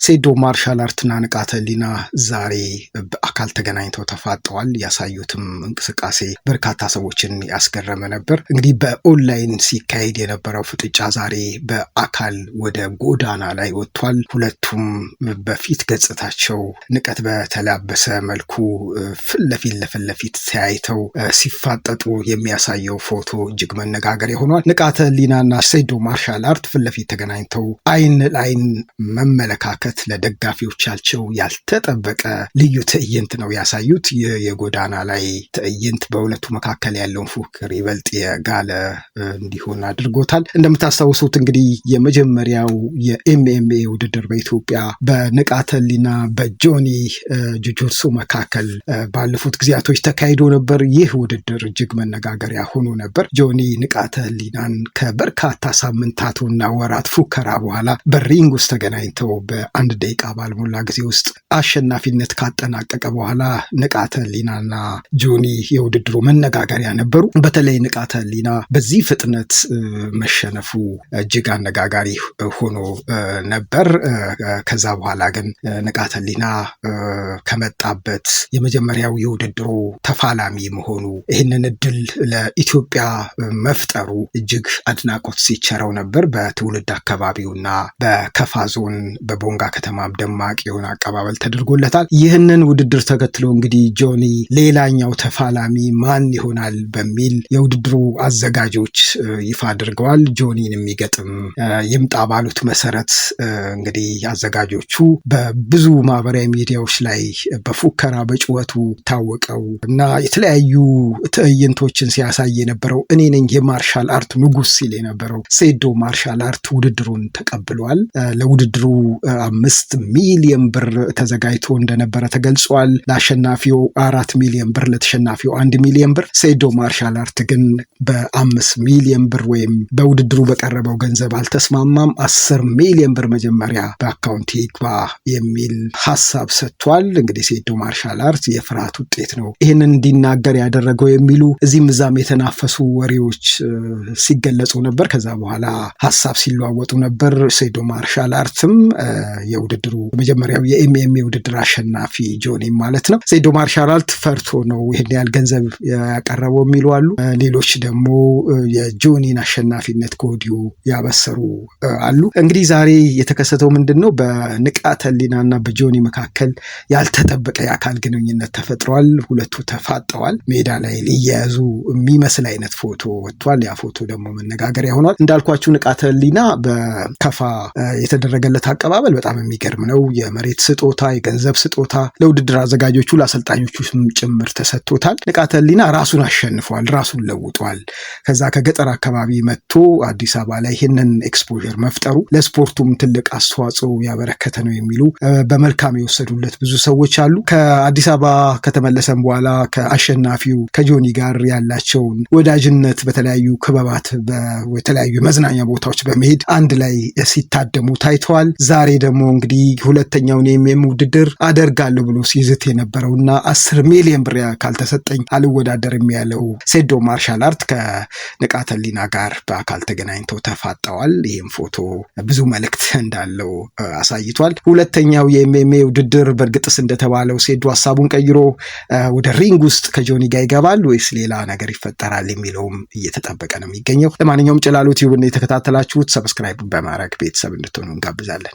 ሴዶ ማርሻል አርትና ንቃተ ህሊና ዛሬ በአካል ተገናኝተው ተፋጠዋል። ያሳዩትም እንቅስቃሴ በርካታ ሰዎችን ያስገረመ ነበር። እንግዲህ በኦንላይን ሲካሄድ የነበረው ፍጥጫ ዛሬ በአካል ወደ ጎዳና ላይ ወጥቷል። ሁለቱም በፊት ገጽታቸው ንቀት በተላበሰ መልኩ ፊት ለፊት ተያይተው ሲፋጠጡ የሚያሳየው ፎቶ እጅግ መነጋገሪያ ሆኗል። ንቃተ ህሊናና ሴዶ ማርሻል አርት ፊት ለፊት ተገናኝተው አይን ለአይን መመለካከት ለደጋፊዎቻቸው ያልተጠበቀ ልዩ ትዕይንት ነው ያሳዩት። የጎዳና ላይ ትዕይንት በሁለቱ መካከል ያለውን ፉክክር ይበልጥ የጋለ እንዲሆን አድርጎታል። እንደምታስታውሱት እንግዲህ የመጀመሪያው የኤምኤምኤ ውድድር በኢትዮጵያ በንቃተ ህሊና በጆኒ ጁጁርሱ መካከል ባለፉት ጊዜያቶች ተካሂዶ ነበር። ይህ ውድድር እጅግ መነጋገሪያ ሆኖ ነበር። ጆኒ ንቃተ ህሊናን ከበርካታ ሳምንታትና ወራት ፉከራ በኋላ በሪንግ ውስጥ ተገናኝተው በአንድ ደቂቃ ባልሞላ ጊዜ ውስጥ አሸናፊነት ካጠናቀቀ በኋላ ንቃተ ህሊናና ጆኒ የውድድሩ መነጋገሪያ ነበሩ። በተለይ ንቃተ ህሊና በዚህ ፍጥነት መሸነፉ እጅግ አነጋጋሪ ሆኖ ነበር። ከዛ በኋላ ግን ንቃተ ህሊና ከመጣበት የመጀመሪያው የውድድሩ ተፋላሚ መሆኑ ይህንን እድል ለኢትዮጵያ መፍጠሩ እጅግ አድናቆት ሲቸረው ነበር። በትውልድ አካባቢውና በከፋ ዞን በቦንጋ ከተማ ደማቅ የሆነ አቀባበል ተደርጎለታል። ይህንን ውድድር ተከትሎ እንግዲህ ጆኒ ሌላኛው ተፋላሚ ማን ይሆናል በሚል የውድድሩ አዘጋጆች ይፋ አድርገዋል። ጆኒን የሚገጥም ይምጣ ባሉት መሰረት እንግዲህ አዘጋጆቹ በብዙ ማህበራዊ ሚዲያዎች ላይ በፉከራ በጩኸቱ ታወቀው እና የተለያዩ ትዕይንቶችን ሲያሳይ የነበረው እኔ ነኝ የማርሻል አርት ንጉስ ሲል የነበረው ሴዶ ማርሻል አርት ውድድሩን ተቀብሏል። ለውድድሩ 5 ሚሊዮን ብር ተዘጋጅቶ እንደነበረ ተገልጿል። ለአሸናፊው 4 ሚሊዮን ብር፣ ለተሸናፊው 1 ሚሊዮን ብር። ሴዶ ማርሻል አርት ግን በ5 ሚሊዮን ብር ወይም በውድድሩ በቀረበው ገንዘብ አልተስማማም። 10 ሚሊዮን ብር መጀመሪያ በአካውንት ይግባ የሚል ሀሳብ ሰጥቷል። እንግዲህ ሴዶ ማርሻል አርት የፍርሃት ውጤት ነው ይህንን እንዲናገር ያደረገው የሚሉ እዚህም እዛም የተናፈሱ ወሬዎች ሲገለጹ ነበር። ከዛ በኋላ ሀሳብ ሲለዋወጡ ነበር። ሴዶ ማርሻል አርትም የውድድሩ የመጀመሪያው የኤምኤምኤ ውድድር አሸናፊ ጆኒ ማለት ነው። ሴዶ ማርሻል አርት ፈርቶ ነው ይህን ያህል ገንዘብ ያቀረበው የሚሉ አሉ። ሌሎች ደግሞ የጆኒን አሸናፊነት ከወዲሁ ያበሰሩ አሉ። እንግዲህ ዛሬ የተከሰተው ምንድን ነው? በንቃተ ህሊናና በጆኒ መካከል ያልተጠበቀ የአካል ግንኙነት ተፈጥሯል። ሁለቱ ተፋጠዋል። ሜዳ ላይ ሊያያዙ የሚመስል አይነት ፎቶ ወጥቷል። ያ ፎቶ ደግሞ መነጋገሪያ ሆኗል። እንዳልኳችሁ ንቃተ ህሊና በከፋ የተደረገለት አቀባበል በጣም የሚገርም ነው። የመሬት ስጦታ፣ የገንዘብ ስጦታ ለውድድር አዘጋጆቹ ለአሰልጣኞቹ ጭምር ተሰጥቶታል። ንቃተ ህሊና ራሱን አሸንፏል፣ ራሱን ለውጧል። ከዛ ከገጠር አካባቢ መጥቶ አዲስ አበባ ላይ ይህንን ኤክስፖዠር መፍጠሩ ለስፖርቱም ትልቅ አስተዋጽኦ ያበረከተ ነው የሚሉ በመልካም የወሰዱለት ብዙ ሰዎች አሉ። ከአዲስ አበባ ከተመለሰም በኋላ ከአሸናፊው ከጆኒ ጋር ያላቸውን ወዳጅነት በተለያዩ ክበባት በተለያዩ መዝናኛ ቦታዎች በመሄድ አንድ ላይ ሲታደሙ ታይተዋል። ዛሬ ደግሞ እንግዲህ ሁለተኛውን የኤምኤም ውድድር አደርጋለሁ ብሎ ሲዝት የነበረውና 10 ሚሊዮን ብር ካልተሰጠኝ አልወዳደርም ያለው ሴዶ ማርሻል አርት ከንቃተ ህሊና ጋር በአካል ተገናኝተው ተፋጠዋል። ይህም ፎቶ ብዙ መልእክት እንዳለው አሳይቷል። ሁለተኛው የኤምኤምኤ ውድድር በእርግጥስ እንደተባለው ሴዶ ሀሳቡን ቀይሮ ወደ ሪንግ ውስጥ ከጆኒ ጋር ይገባል ወይስ ሌላ ነገር ይፈጠራል የሚለውም እየተጠበቀ ነው የሚገኘው። ለማንኛውም ጭላሎ ቲዩብን የተከታተላችሁት ሰብስክራይብ በማድረግ ቤተሰብ እንድትሆኑ እንጋብዛለን።